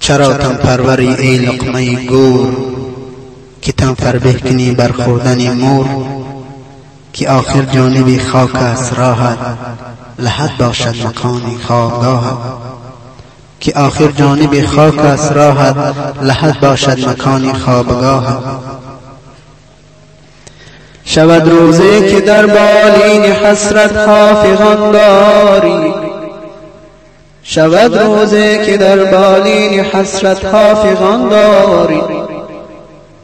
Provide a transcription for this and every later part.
چرا تن پروری ای لقمه گور، که تن فربه کنی برخوردن مور. که آخر جانب خاک است راحت، لحد باشد مکان خوابگاهت. که آخر جانب خاک است راحت، لحد باشد مکان خوابگاهت. شود روزی که در بالین حسرت حافظان داری، شود روزی که در بالین حسرت حافظان داری.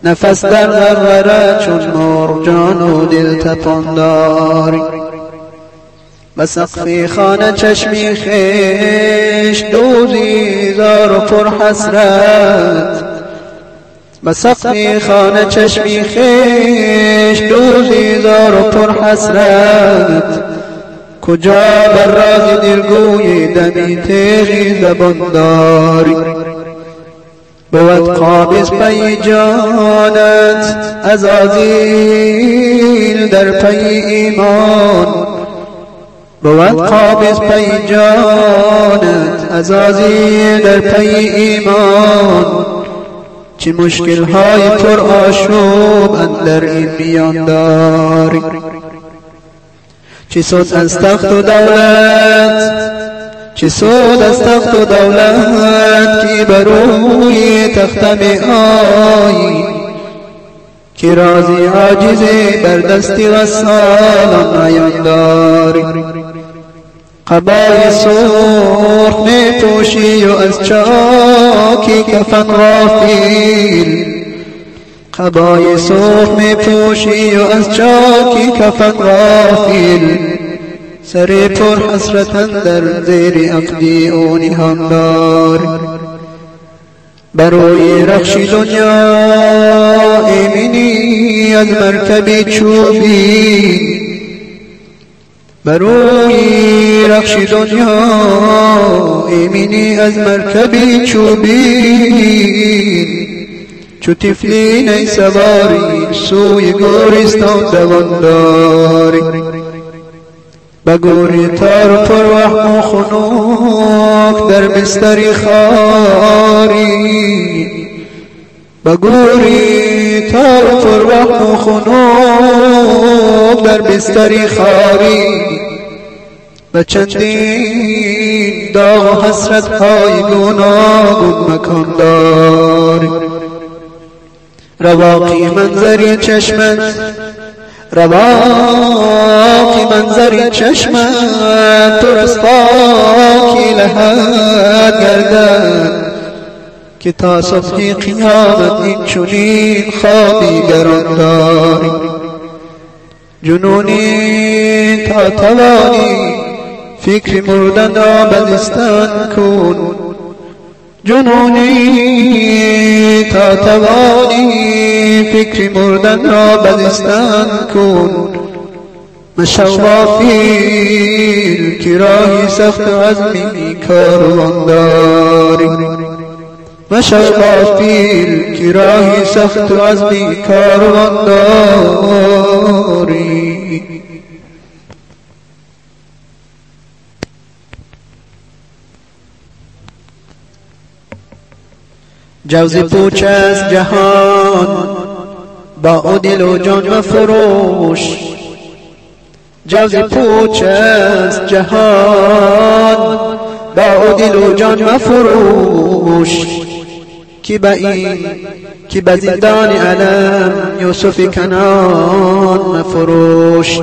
نفس در غرغره چون مرغ جان و دل تپان داری. به سقف خانه چشمی خیش دوزی زار و پر حسرت. به سقف خانه چشمی خیش دوزی زار و پر حسرت. کجا بر راز دلگوی دمی تیغی زبان داری. بود قابض پی جانت عزازیل در پی ایمان. بود قابض پی جانت عزازیل در پی ایمان. چه مشکل های پر آشوب اندر این میان داری. چه سود از تخت و دولت، چه سود از تخت و دولت، که بروی تخت می آیی. که رازی عاجزی در دست غسالان عیان داری. قبای سرخ می پوشی و از چاکی کفن غافل. قبای سرخ می پوشی و از چاکی کفن غافل. سر پر حسرت در زیر عقدی او نهان داری. بروی رخش دنیا ایمنی از مرکب چوبی. بروی رخش دنیا ایمنی از مرکب چوبی. چو طفلی نی سواری سوی گورستان دوان داری. به گوری تار پر وهم و خنک در بستری خاری. به گوری تار پر وهم و خنک در بستری خاری. به چندین داغ و حسرت های گوناگون مکان داری. رواقی منظری چشمت، رواقی منظری چشمت، پر از خاکی لحد گردد. که تا صبح قیامت این چنین خوابی گران داری. جنونی تا توانی فکر مردن را بدستان کن. جنونی تا توانی فکر مردن را بدستان کن. مشو غافل که راهی سخت و عزمی کاروان داری. مشو غافل که راهی سخت و عزمی کاروان داری. جوز پوچ از جهان با او دل و جان مفروش. جوز پوچ از جهان با او دل و جان مفروش. که به زندان علم یوسف کنعان مفروش.